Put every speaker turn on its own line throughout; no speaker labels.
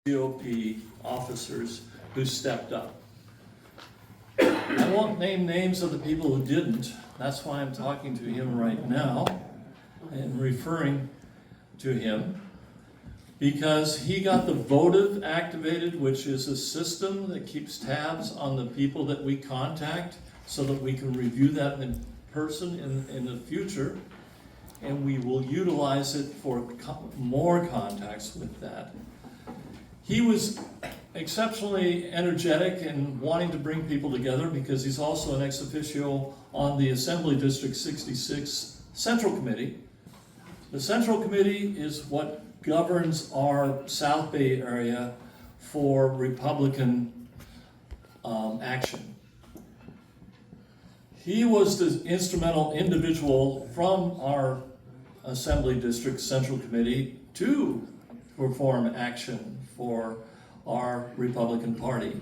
GOP officers who stepped up. I won't name names of the people who didn't. That's why I'm talking to him right now and referring to him, because he got the votive activated, which is a system that keeps tabs on the people that we contact so that we can review that in person in the future, and we will utilize it for more contacts with that. He was exceptionally energetic and wanting to bring people together because he's also an ex officio on the Assembly District 66 Central Committee. The Central Committee is what governs our South Bay area for Republican action. He was the instrumental individual from our Assembly District Central Committee to perform action for our Republican Party.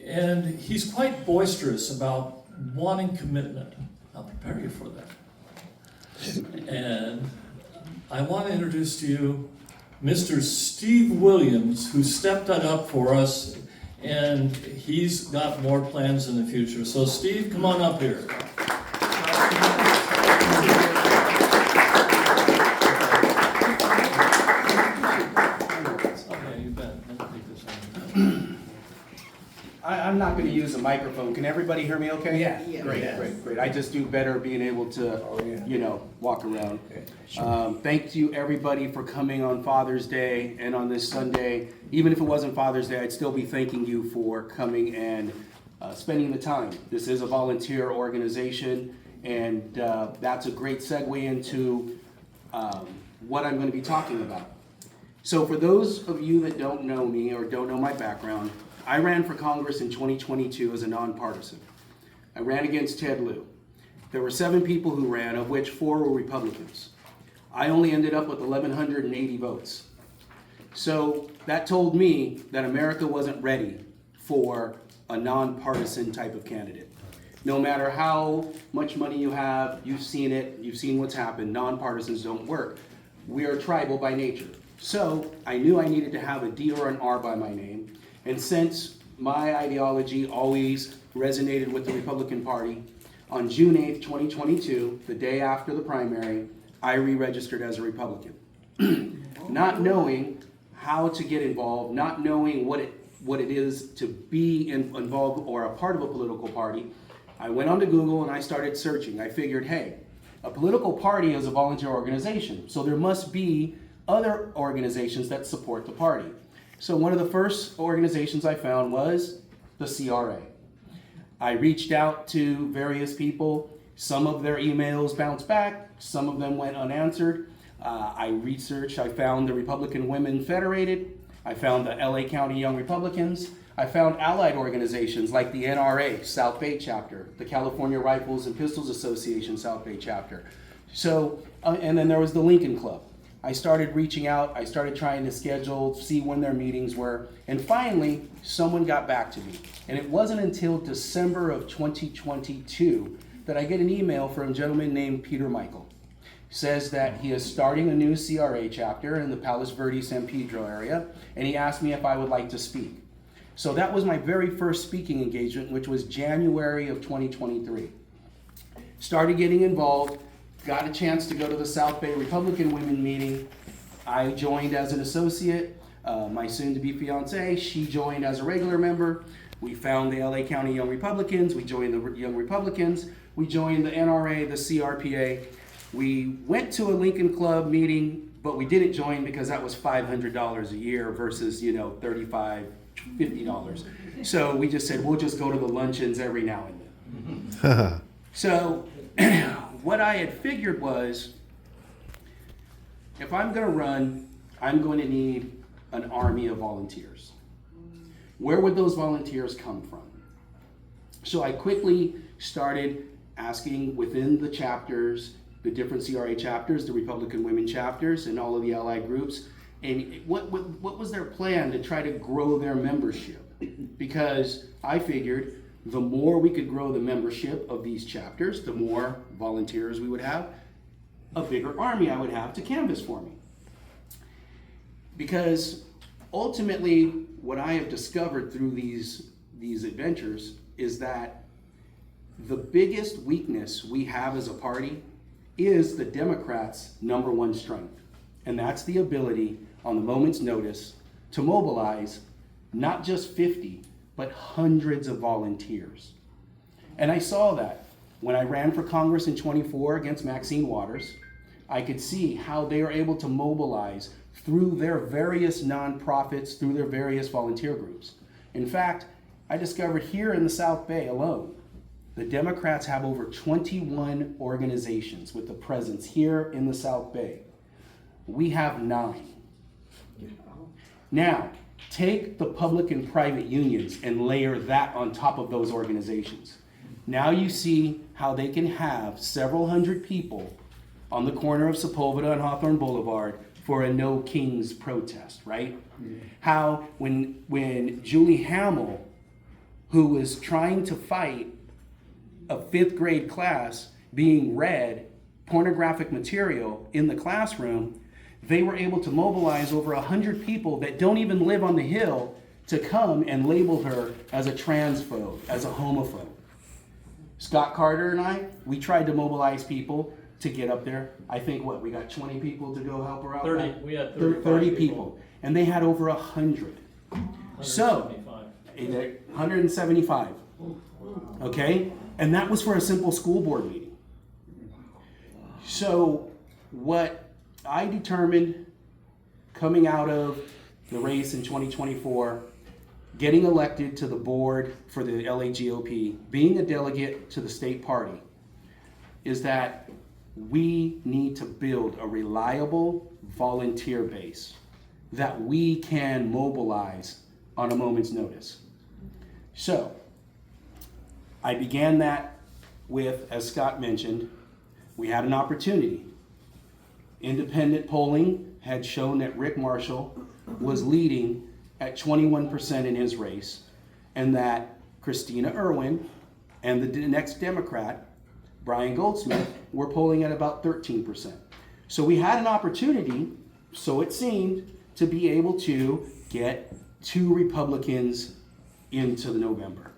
And he's quite boisterous about wanting commitment. I'll prepare you for that. And I want to introduce to you Mr. Steve Williams, who stepped that up for us, and he's got more plans in the future. So Steve, come on up here.
I'm not going to use a microphone. Can everybody hear me okay?
Yeah.
Great. I just do better being able to, walk around.
Okay, sure.
Thank you, everybody, for coming on Father's Day and on this Sunday. Even if it wasn't Father's Day, I'd still be thanking you for coming and spending the time. This is a volunteer organization, and that's a great segue into what I'm going to be talking about. So for those of you that don't know me or don't know my background, I ran for Congress in 2022 as a nonpartisan. I ran against Ted Lieu. There were 7 people who ran, of which 4 were Republicans. I only ended up with 1,180 votes. So that told me that America wasn't ready for a nonpartisan type of candidate. No matter how much money you have, you've seen it, you've seen what's happened, nonpartisans don't work. We are tribal by nature. So I knew I needed to have a D or an R by my name. And since my ideology always resonated with the Republican Party, on June 8th, 2022, the day after the primary, I re-registered as a Republican. Not knowing how to get involved, not knowing what it is to be involved or a part of a political party, I went onto Google and I started searching. I figured, hey, a political party is a volunteer organization, so there must be other organizations that support the party. So one of the first organizations I found was the CRA. I reached out to various people. Some of their emails bounced back. Some of them went unanswered. I researched. I found the Republican Women Federated. I found the LA County Young Republicans. I found allied organizations like the NRA, South Bay chapter, the California Rifles and Pistols Association, South Bay chapter. So, and then there was the Lincoln Club. I started reaching out, I started trying to schedule, see when their meetings were, and finally, someone got back to me. And it wasn't until December of 2022 that I get an email from a gentleman named Peter Michael. He says that he is starting a new CRA chapter in the Palos Verdes, San Pedro area, and he asked me if I would like to speak. So that was my very first speaking engagement, which was January of 2023. Started getting involved. Got a chance to go to the South Bay Republican Women meeting. I joined as an associate. My soon-to-be fiancée, she joined as a regular member. We found the LA County Young Republicans. We joined the Young Republicans. We joined the NRA, the CRPA. We went to a Lincoln Club meeting, but we didn't join because that was $500 a year versus, $35, $50. So we just said, we'll just go to the luncheons every now and then. So what I had figured was, if I'm going to run, I'm going to need an army of volunteers. Where would those volunteers come from? So I quickly started asking within the chapters, the different CRA chapters, the Republican Women chapters, and all of the allied groups, and what was their plan to try to grow their membership? Because I figured the more we could grow the membership of these chapters, the more volunteers we would have, a bigger army I would have to canvass for me. Because ultimately, what I have discovered through these adventures is that the biggest weakness we have as a party is the Democrats' number one strength. And that's the ability on the moment's notice to mobilize not just 50, but hundreds of volunteers. And I saw that when I ran for Congress in 24 against Maxine Waters. I could see how they are able to mobilize through their various nonprofits, through their various volunteer groups. In fact, I discovered here in the South Bay alone, the Democrats have over 21 organizations with a presence here in the South Bay. We have 9. Now, take the public and private unions and layer that on top of those organizations. Now you see how they can have several hundred people on the corner of Sepulveda and Hawthorne Boulevard for a No Kings protest, right? How when Julie Hamill, who was trying to fight a 5th grade class being read pornographic material in the classroom, they were able to mobilize over 100 people that don't even live on the Hill to come and label her as a transphobe, as a homophobe. Scott Carter and I, we tried to mobilize people to get up there. I think we got 20 people to go help her out?
30, we had
30 people. And they had over 100.
175.
So, 175. Okay? And that was for a simple school board meeting. So, what I determined coming out of the race in 2024, getting elected to the board for the LAGOP, being a delegate to the state party, is that we need to build a reliable volunteer base that we can mobilize on a moment's notice. So, I began that with, as Scott mentioned, we had an opportunity. Independent polling had shown that Rick Marshall was leading at 21% in his race, and that Christina Irwin and the next Democrat, Brian Goldsmith, were polling at about 13%. So we had an opportunity, so it seemed, to be able to get 2 Republicans into the November.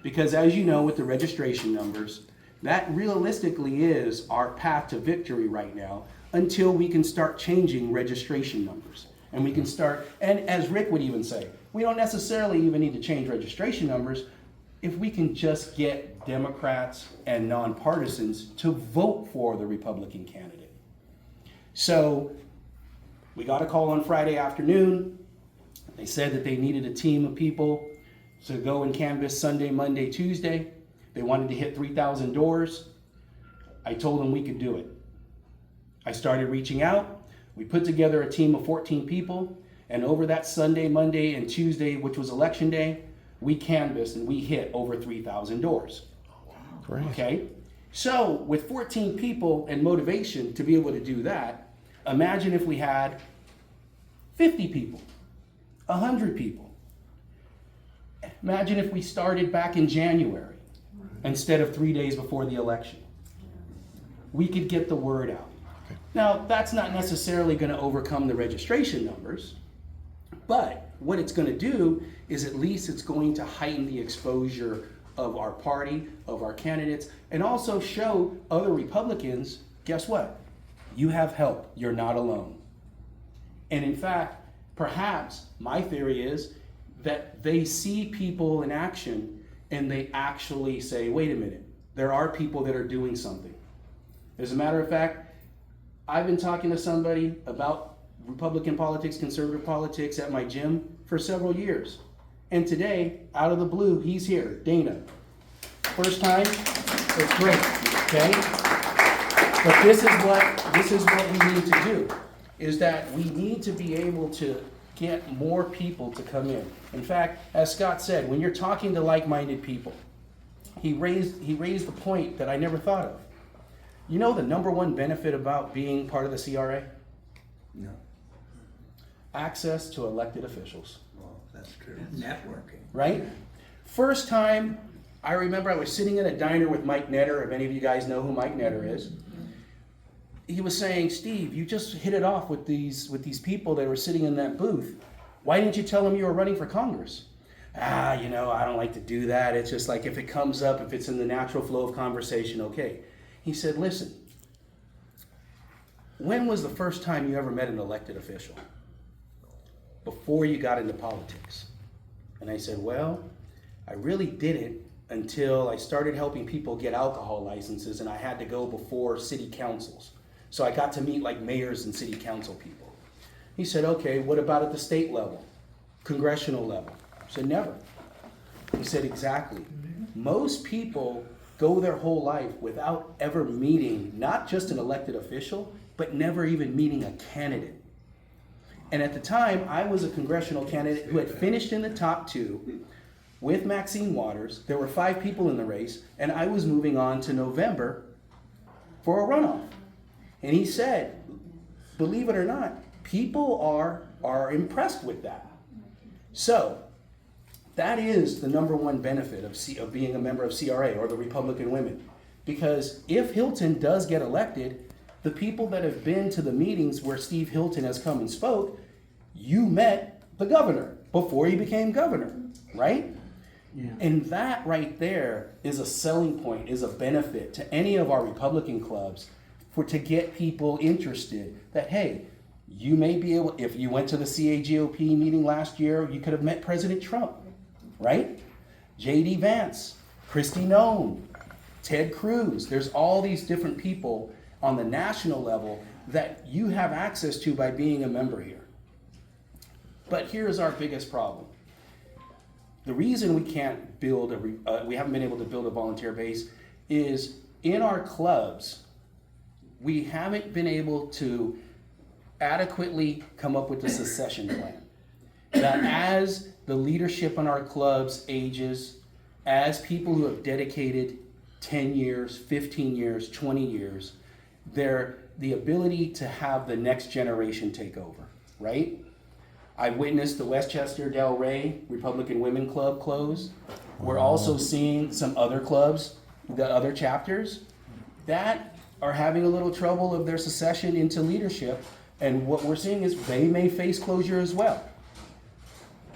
Because as you know, with the registration numbers, that realistically is our path to victory right now, until we can start changing registration numbers. And we can start, and as Rick would even say, we don't necessarily even need to change registration numbers if we can just get Democrats and nonpartisans to vote for the Republican candidate. So we got a call on Friday afternoon. They said that they needed a team of people to go and canvass Sunday, Monday, Tuesday. They wanted to hit 3,000 doors. I told them we could do it. I started reaching out. We put together a team of 14 people, and over that Sunday, Monday, and Tuesday, which was election day, we canvassed and we hit over 3,000 doors.
Great.
Okay? So, with 14 people and motivation to be able to do that, imagine if we had 50 people, 100 people. Imagine if we started back in January instead of 3 days before the election. We could get the word out. Now, that's not necessarily going to overcome the registration numbers, but what it's going to do is at least it's going to heighten the exposure of our party, of our candidates, and also show other Republicans, guess what? You have help. You're not alone. And in fact, perhaps my theory is that they see people in action and they actually say, wait a minute, there are people that are doing something. As a matter of fact, I've been talking to somebody about Republican politics, conservative politics at my gym for several years. And today, out of the blue, he's here, Dana. First time, it's great, okay? But this is what we need to do, is that we need to be able to get more people to come in. In fact, as Scott said, when you're talking to like-minded people, he raised the point that I never thought of. You know the number one benefit about being part of the CRA?
No.
Access to elected officials.
Well, that's true. Networking.
Right? First time, I remember I was sitting in a diner with Mike Netter, if any of you guys know who Mike Netter is. He was saying, Steve, you just hit it off with these people that were sitting in that booth. Why didn't you tell them you were running for Congress? I don't like to do that. It's just like if it comes up, if it's in the natural flow of conversation, okay. He said, listen, when was the first time you ever met an elected official? Before you got into politics. And I said, well, I really didn't until I started helping people get alcohol licenses, and I had to go before city councils. So I got to meet like mayors and city council people. He said, okay, what about at the state level, congressional level? I said, never. He said, exactly. Most people go their whole life without ever meeting not just an elected official, but never even meeting a candidate. And at the time, I was a congressional candidate who had finished in the top 2 with Maxine Waters. There were 5 people in the race, and I was moving on to November for a runoff. And he said, believe it or not, people are impressed with that. So that is the number one benefit of being a member of CRA or the Republican Women. Because if Hilton does get elected, the people that have been to the meetings where Steve Hilton has come and spoke, you met the governor before he became governor, right? Yeah. And that right there is a selling point, is a benefit to any of our Republican clubs to get people interested that, hey, you may be able, if you went to the CAGOP meeting last year, you could have met President Trump, right? J.D. Vance, Kristi Noem, Ted Cruz. There's all these different people on the national level that you have access to by being a member here. But here's our biggest problem. The reason we can't build we haven't been able to build a volunteer base is in our clubs, we haven't been able to adequately come up with a succession plan. That as the leadership in our clubs ages, as people who have dedicated 10 years, 15 years, 20 years, the ability to have the next generation take over, right? I witnessed the Westchester Del Rey Republican Women Club close. We're also seeing some other clubs, the other chapters, that are having a little trouble of their succession into leadership. And what we're seeing is they may face closure as well.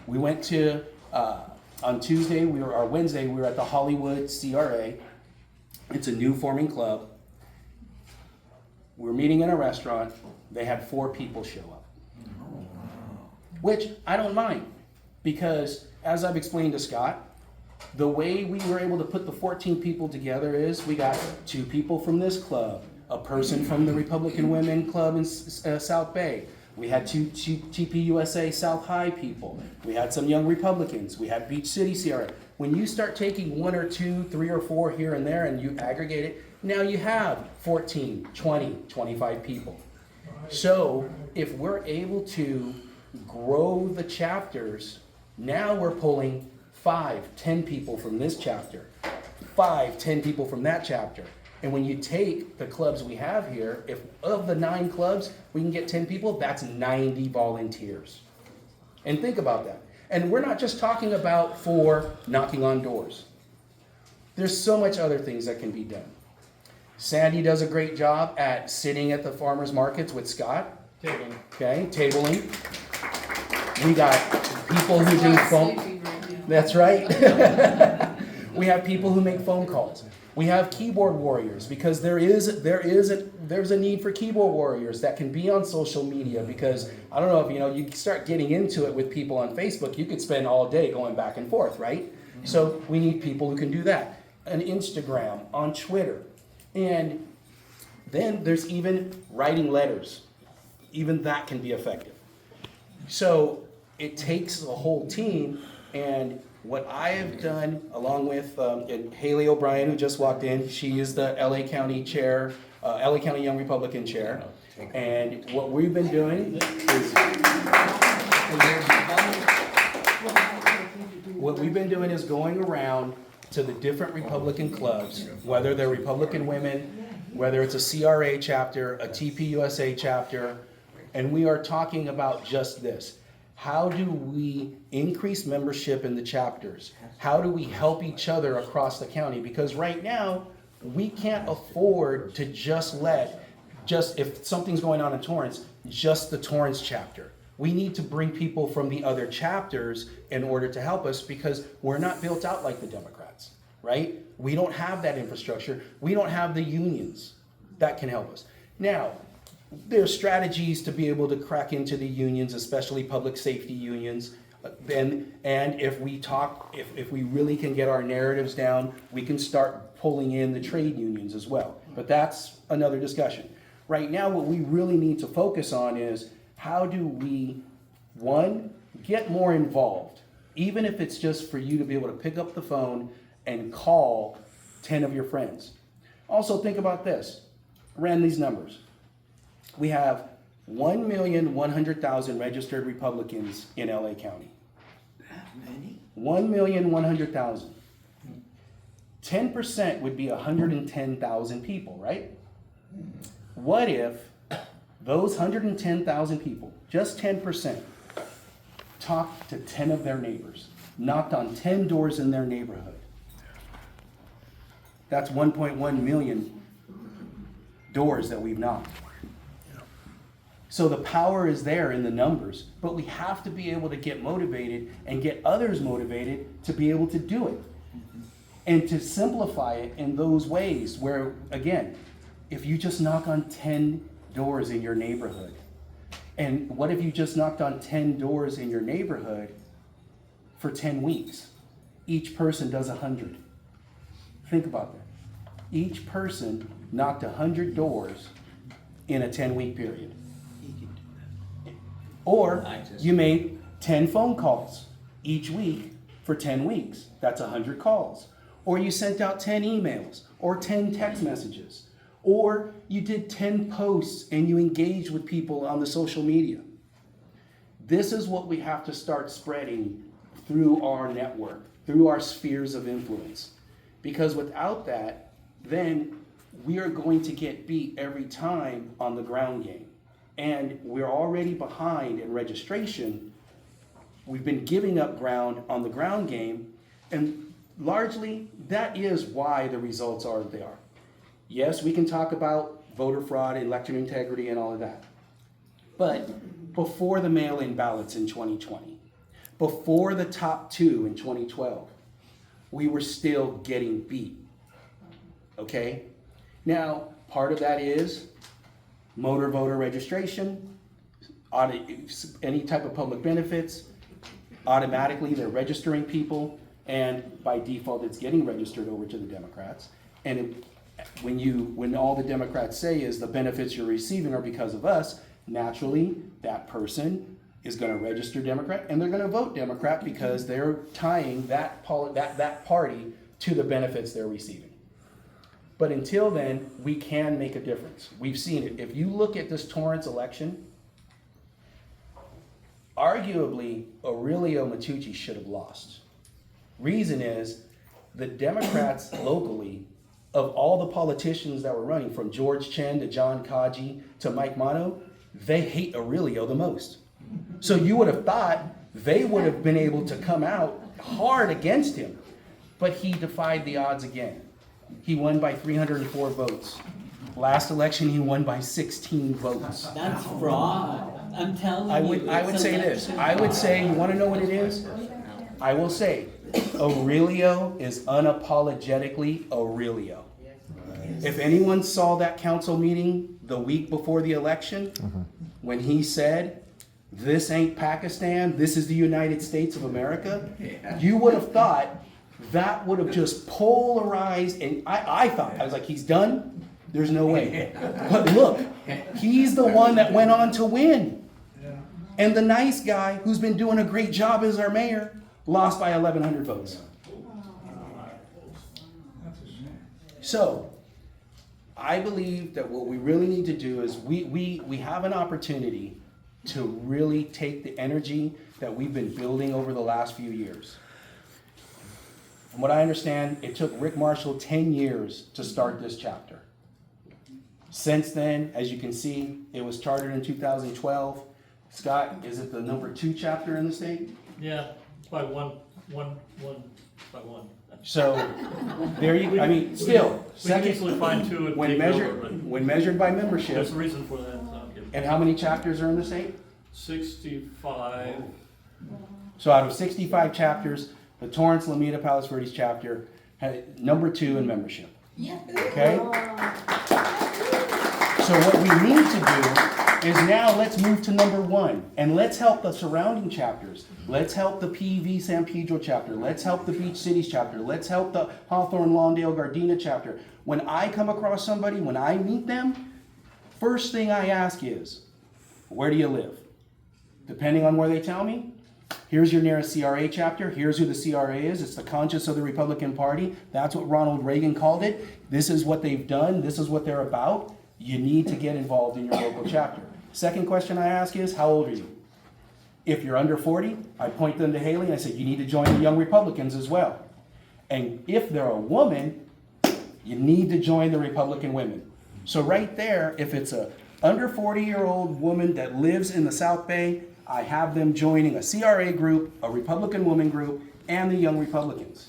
We went to, on Tuesday, Wednesday, we were at the Hollywood CRA. It's a new forming club. We're meeting in a restaurant. They had 4 people show up. Which I don't mind, because as I've explained to Scott, the way we were able to put the 14 people together is we got 2 people from this club, a person from the Republican Women Club in South Bay. We had 2 TPUSA South High people. We had some young Republicans. We had Beach City CRA. When you start taking 1 or 2, 3 or 4 here and there and you aggregate it, now you have 14, 20, 25 people. So if we're able to grow the chapters, now we're pulling 5, 10 people from this chapter, 5, 10 people from that chapter. And when you take the clubs we have here, if of the 9 clubs, we can get 10 people, that's 90 volunteers. And think about that. And we're not just talking about for knocking on doors. There's so much other things that can be done. Sandy does a great job at sitting at the farmers markets with Scott.
Tabling.
Okay, tabling. We got people who do phone. That's right. We have people who make phone calls. We have keyboard warriors, because there's a need for keyboard warriors that can be on social media, because I don't know if you start getting into it with people on Facebook, you could spend all day going back and forth, right? So we need people who can do that. On Instagram, on Twitter. And then there's even writing letters. Even that can be effective. So it takes a whole team, and what I have done, along with and Haley O'Brien, who just walked in, she is the LA County chair, LA County Young Republican chair. And what we've been doing is going around to the different Republican clubs, whether they're Republican Women, whether it's a CRA chapter, a TPUSA chapter, and we are talking about just this. How do we increase membership in the chapters? How do we help each other across the county? Because right now, we can't afford to if something's going on in Torrance, just the Torrance chapter. We need to bring people from the other chapters in order to help us because we're not built out like the Democrats, right? We don't have that infrastructure. We don't have the unions that can help us. Now, there's strategies to be able to crack into the unions, especially public safety unions. And if we really can get our narratives down, we can start pulling in the trade unions as well. But that's another discussion. Right now, what we really need to focus on is how do we, one, get more involved, even if it's just for you to be able to pick up the phone and call 10 of your friends. Also, think about this. I ran these numbers. We have 1,100,000 registered Republicans in LA County.
That many?
1,100,000. 10% would be 110,000 people, right? What if those 110,000 people, just 10%, talked to 10 of their neighbors, knocked on 10 doors in their neighborhood? That's 1.1 million doors that we've knocked. So the power is there in the numbers, but we have to be able to get motivated and get others motivated to be able to do it. And to simplify it in those ways where, again, if you just knock on 10 doors in your neighborhood, and what if you just knocked on 10 doors in your neighborhood for 10 weeks? Each person does 100. Think about that. Each person knocked 100 doors in a 10-week period. Or you made 10 phone calls each week for 10 weeks. That's 100 calls. Or you sent out 10 emails or 10 text messages. Or you did 10 posts and you engaged with people on the social media. This is what we have to start spreading through our network, through our spheres of influence. Because without that, then we are going to get beat every time on the ground game. And we're already behind in registration. We've been giving up ground on the ground game, and largely that is why the results are what they are. Yes, we can talk about voter fraud, election integrity, and all of that. But before the mail-in ballots in 2020, before the top two in 2012, we were still getting beat. Okay? Now, part of that is motor voter registration, any type of public benefits. Automatically, they're registering people, and by default, it's getting registered over to the Democrats. And when all the Democrats say is the benefits you're receiving are because of us, naturally, that person is going to register Democrat, and they're going to vote Democrat because they're tying that party to the benefits they're receiving. But until then, we can make a difference. We've seen it. If you look at this Torrance election, arguably, Aurelio Matucci should have lost. Reason is, the Democrats locally, of all the politicians that were running, from George Chen to John Kaji to Mike Mono, they hate Aurelio the most. So you would have thought they would have been able to come out hard against him. But he defied the odds again. He won by 304 votes. Last election, he won by 16 votes.
That's fraud. I'm telling you.
I would say this. I would say, you want to know what it is? I will say, Aurelio is unapologetically Aurelio. If anyone saw that council meeting the week before the election, when he said, "This ain't Pakistan, this is the United States of America," you would have thought that would have just polarized, and I was like, he's done? There's no way. But look, he's the one that went on to win. And the nice guy, who's been doing a great job as our mayor, lost by 1,100 votes. So, I believe that what we really need to do is we have an opportunity to really take the energy that we've been building over the last few years. From what I understand, it took Rick Marshall 10 years to start this chapter. Since then, as you can see, it was chartered in 2012. Scott, is it the number 2 chapter in the state?
Yeah, by one by one.
So, there you, I mean, still,
We can
second,
easily find two and
when
take it over,
measured by
but
membership,
there's a reason for that. So,
and how many chapters are in the state?
65.
So out of 65 chapters, the Torrance Lameda Palos Verdes chapter had number 2 in membership. Okay? So what we need to do is now let's move to number 1 and let's help the surrounding chapters. Let's help the PV San Pedro chapter. Let's help the Beach Cities chapter. Let's help the Hawthorne, Lawndale, Gardena chapter. When I come across somebody, when I meet them, first thing I ask is, where do you live? Depending on where they tell me, here's your nearest CRA chapter. Here's who the CRA is. It's the conscience of the Republican Party. That's what Ronald Reagan called it. This is what they've done. This is what they're about. You need to get involved in your local chapter. Second question I ask is, how old are you? If you're under 40, I point them to Haley and I say, you need to join the Young Republicans as well. And if they're a woman, you need to join the Republican Women. So right there, if it's a under 40-year-old woman that lives in the South Bay, I have them joining a CRA group, a Republican woman group, and the Young Republicans.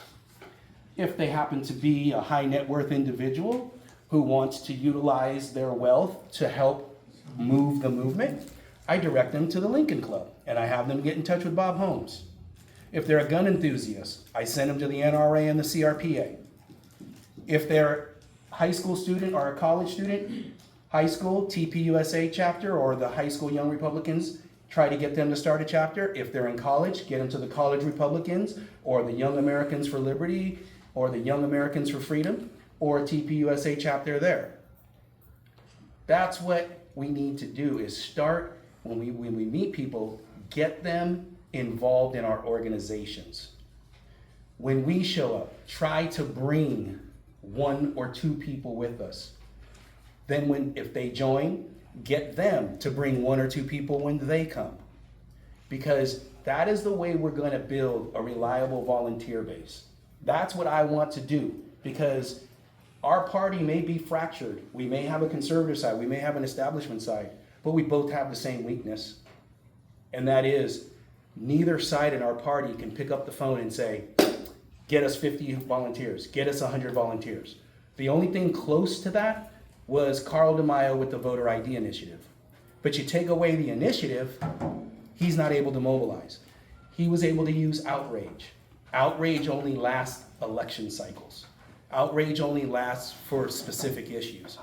If they happen to be a high net worth individual who wants to utilize their wealth to help move the movement, I direct them to the Lincoln Club, and I have them get in touch with Bob Holmes. If they're a gun enthusiast, I send them to the NRA and the CRPA. If they're a high school student or a college student, high school TPUSA chapter or the high school Young Republicans, try to get them to start a chapter. If they're in college, get them to the College Republicans or the Young Americans for Liberty or the Young Americans for Freedom or a TPUSA chapter there. That's what we need to do, is start when we meet people, get them involved in our organizations. When we show up, try to bring 1 or 2 people with us. Then if they join, get them to bring 1 or 2 people when they come. Because that is the way we're going to build a reliable volunteer base. That's what I want to do, because our party may be fractured. We may have a conservative side, we may have an establishment side, but we both have the same weakness. And that is, neither side in our party can pick up the phone and say, get us 50 volunteers, get us 100 volunteers. The only thing close to that was Carl DeMaio with the voter ID initiative. But you take away the initiative, he's not able to mobilize. He was able to use outrage. Outrage only lasts election cycles. Outrage only lasts for specific issues.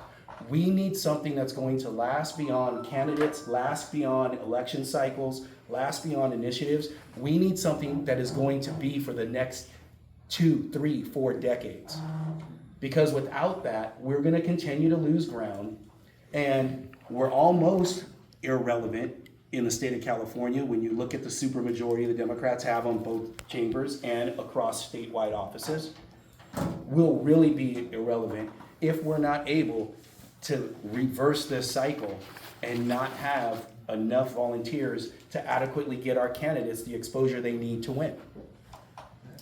We need something that's going to last beyond candidates, last beyond election cycles, last beyond initiatives. We need something that is going to be for the next 2, 3, 4 decades. Because without that, we're going to continue to lose ground, and we're almost irrelevant in the state of California when you look at the supermajority the Democrats have on both chambers and across statewide offices. We'll really be irrelevant if we're not able to reverse this cycle and not have enough volunteers to adequately get our candidates the exposure they need to win.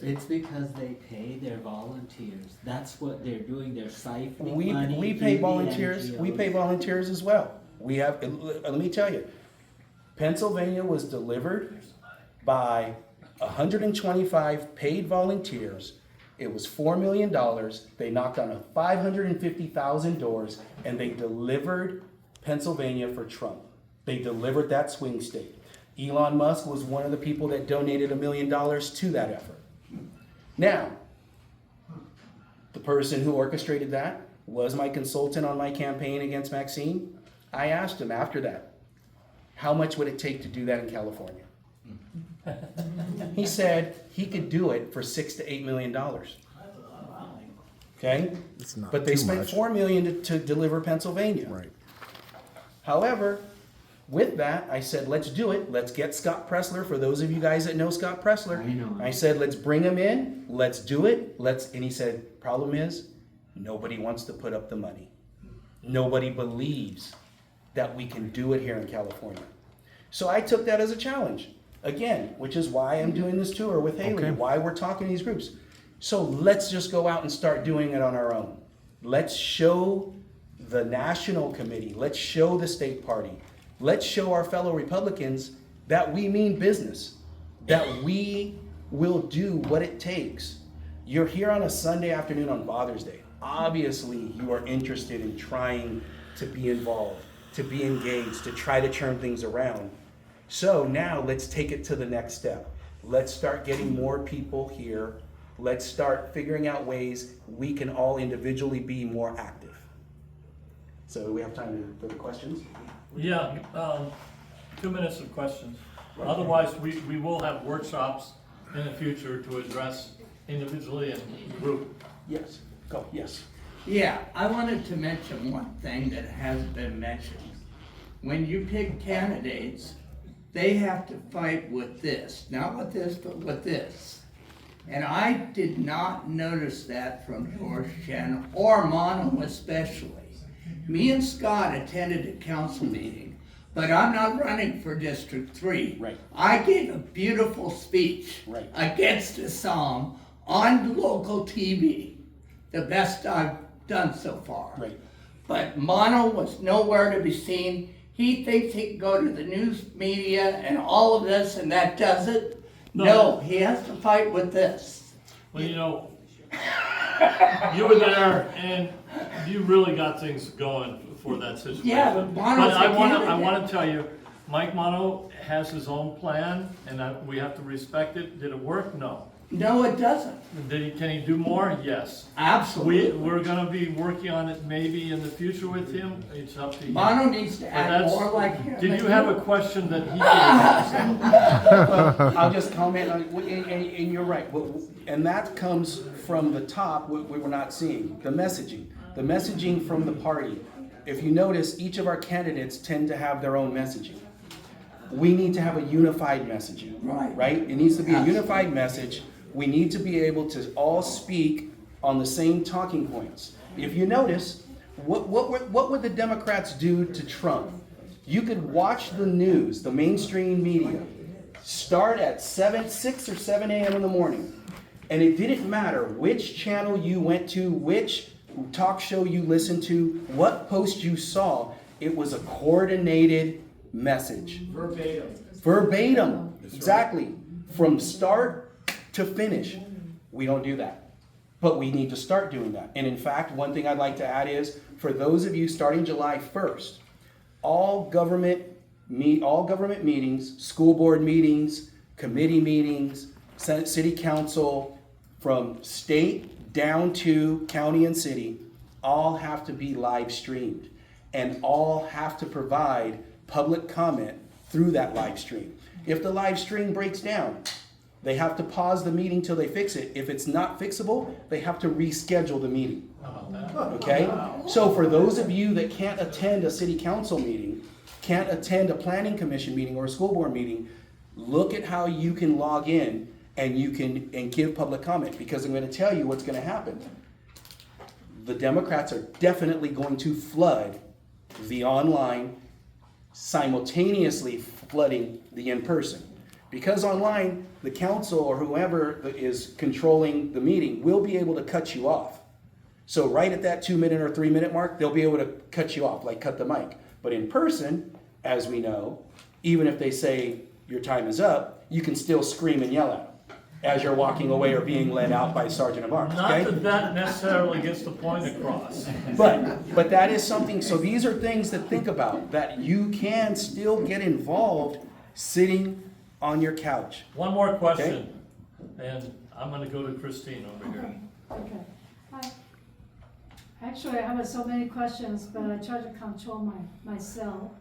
It's because they pay their volunteers. That's what they're doing. They're siphoning
We
money.
pay
through the
volunteers. We
NGOs.
pay volunteers as well. We have. Let me tell you, Pennsylvania was delivered by 125 paid volunteers. It was $4 million. They knocked on 550,000 doors, and they delivered Pennsylvania for Trump. They delivered that swing state. Elon Musk was one of the people that donated $1 million to that effort. Now, the person who orchestrated that was my consultant on my campaign against Maxine. I asked him after that, how much would it take to do that in California? He said he could do it for $6 to $8 million. Okay?
It's not
But they
too
spent
much.
$4 million to deliver Pennsylvania.
Right.
However, with that, I said, let's do it. Let's get Scott Pressler. For those of you guys that know Scott Pressler,
I know.
I said, let's bring him in. Let's do it. And he said, problem is, nobody wants to put up the money. Nobody believes that we can do it here in California. So I took that as a challenge, again, which is why I'm doing this tour with Haley,
Okay.
why we're talking to these groups. So let's just go out and start doing it on our own. Let's show the national committee. Let's show the state party. Let's show our fellow Republicans that we mean business, that we will do what it takes. You're here on a Sunday afternoon on Father's Day. Obviously, you are interested in trying to be involved, to be engaged, to try to turn things around. So now let's take it to the next step. Let's start getting more people here. Let's start figuring out ways we can all individually be more active. So we have time for the questions?
Yeah, 2 minutes of questions. Otherwise, we will have workshops in the future to address individually and group.
Yes, go, yes.
Yeah, I wanted to mention one thing that hasn't been mentioned. When you pick candidates, they have to fight with this, not with this, but with this. And I did not notice that from George Chen or Mono especially. Me and Scott attended a council meeting, but I'm not running for District 3.
Right.
I gave a beautiful speech
Right.
against a song on local TV, the best I've done so far.
Right.
But Mono was nowhere to be seen. He thinks he can go to the news media and all of this, and that does it. No, he has to fight with this.
Well, you know, you were there and you really got things going for that situation.
Yeah, but Mono's
I
a
want
candidate.
to tell you, Mike Mono has his own plan and we have to respect it. Did it work? No.
No, it doesn't.
Can he do more? Yes.
Absolutely.
We're gonna be working on it maybe in the future with him. It's up to him.
Mono needs to
But
act
that's-
more like him.
Did you have a question that he could ask?
Well, I'll just comment on, and you're right, and that comes from the top, what we're not seeing, the messaging from the party. If you notice, each of our candidates tend to have their own messaging. We need to have a unified messaging,
Right.
right? It needs to be a unified message. We need to be able to all speak on the same talking points. If you notice, what would the Democrats do to Trump? You could watch the news, the mainstream media, start at 6 or 7 a.m. in the morning. And it didn't matter which channel you went to, which talk show you listened to, what post you saw. It was a coordinated message. Verbatim, exactly. From start to finish. We don't do that. But we need to start doing that. And in fact, one thing I'd like to add is, for those of you starting July 1st, all government meetings, school board meetings, committee meetings, Senate, city council, from state down to county and city, all have to be live streamed and all have to provide public comment through that live stream. If the live stream breaks down, they have to pause the meeting till they fix it. If it's not fixable, they have to reschedule the meeting. Okay? So for those of you that can't attend a city council meeting, can't attend a planning commission meeting or a school board meeting, look at how you can log in and you can give public comment, because I'm going to tell you what's going to happen. The Democrats are definitely going to flood the online, simultaneously flooding the in-person. Because online, the council or whoever is controlling the meeting will be able to cut you off. So right at that 2-minute or 3-minute mark, they'll be able to cut you off, like cut the mic. But in person, as we know, even if they say your time is up, you can still scream and yell at them as you're walking away or being led out by Sergeant of Arms, okay?
Not that necessarily gets the point across.
But that is something, so these are things to think about, that you can still get involved sitting on your couch.
One more question, and I'm gonna go to Christine over here.
Okay. Actually, I have so many questions, but I try to control myself.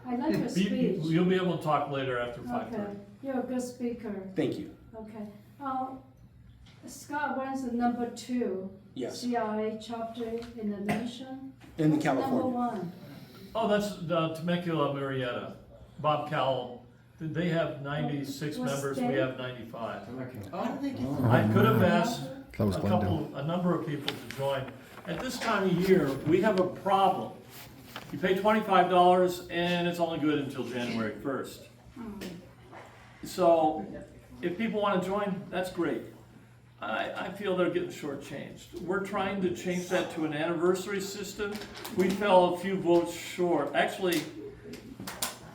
I like your speech.
You'll be able to talk later after 5:30.
Okay, you're a good speaker.
Thank you.
Okay. Scott runs the number 2
Yes.
CRA chapter in the nation.
In
What's
California.
Number 1.
Oh, that's the Temecula Murrieta. Bob Cowell. They have 96
What
members, we
state?
have 95.
Oh,
I could have asked
That was Glendale.
a number of people to join. At this time of year, we have a problem. You pay $25 and it's only good until January 1st. So if people want to join, that's great. I feel they're getting shortchanged. We're trying to change that to an anniversary system. We fell a few votes short. Actually,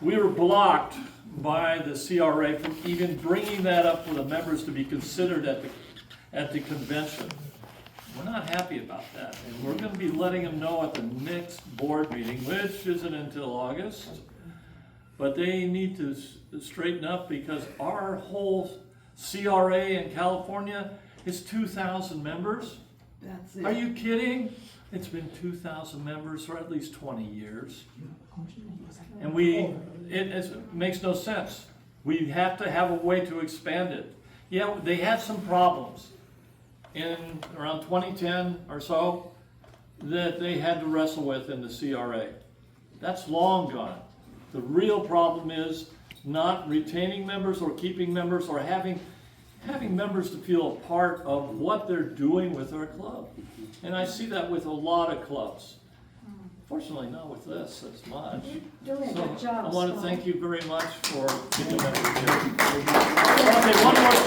we were blocked by the CRA from even bringing that up for the members to be considered at the convention. We're not happy about that, and we're going to be letting them know at the next board meeting, which isn't until August, but they need to straighten up because our whole CRA in California is 2,000 members.
That's it.
Are you kidding? It's been 2,000 members for at least 20 years. And it makes no sense. We have to have a way to expand it. Yeah, they had some problems in around 2010 or so that they had to wrestle with in the CRA. That's long gone. The real problem is not retaining members or keeping members or having members to feel a part of what they're doing with our club. And I see that with a lot of clubs. Fortunately, not with this as much.
You're doing a
So
good job,
I want to
Scott.
thank you very much for giving that. Okay, one more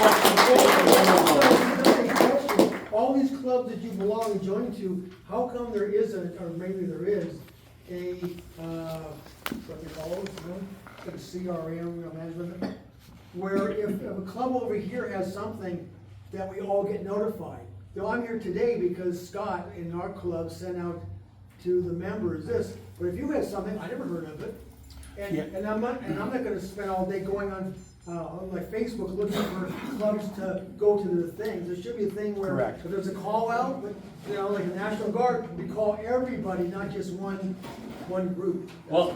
question.
All these clubs that you belong and join to, how come there isn't, or maybe there is, a, what they call it, like a CRM, management, where if a club over here has something, that we all get notified. Now, I'm here today because Scott in our club sent out to the members this, but if you had something, I never heard of it. And I'm not gonna spend all day going on like Facebook looking for clubs to go to the things. There should be a thing where
Correct.
if there's a call out, you know, like a National Guard, we call everybody, not just one group.
Well,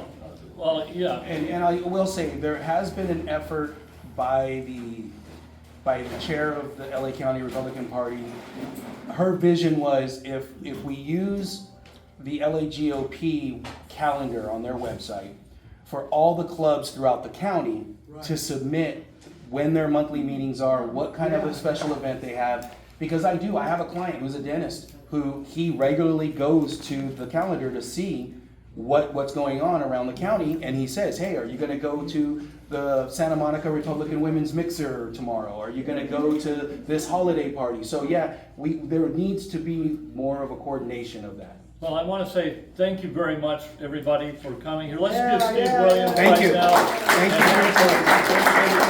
yeah.
And I will say, there has been an effort by the chair of the LA County Republican Party. Her vision was if we use the LA GOP calendar on their website for all the clubs throughout the county to submit when their monthly meetings are, what kind of a special event they have. Because I have a client who's a dentist who he regularly goes to the calendar to see what's going on around the county, and he says, hey, are you gonna go to the Santa Monica Republican Women's Mixer tomorrow? Are you gonna go to this holiday party? So yeah, there needs to be more of a coordination of that.
Well, I want to say thank you very much, everybody, for coming here. Let's give
Yeah,
Steve
yeah,
Williams
Thank
right
you.
now.
Thank you.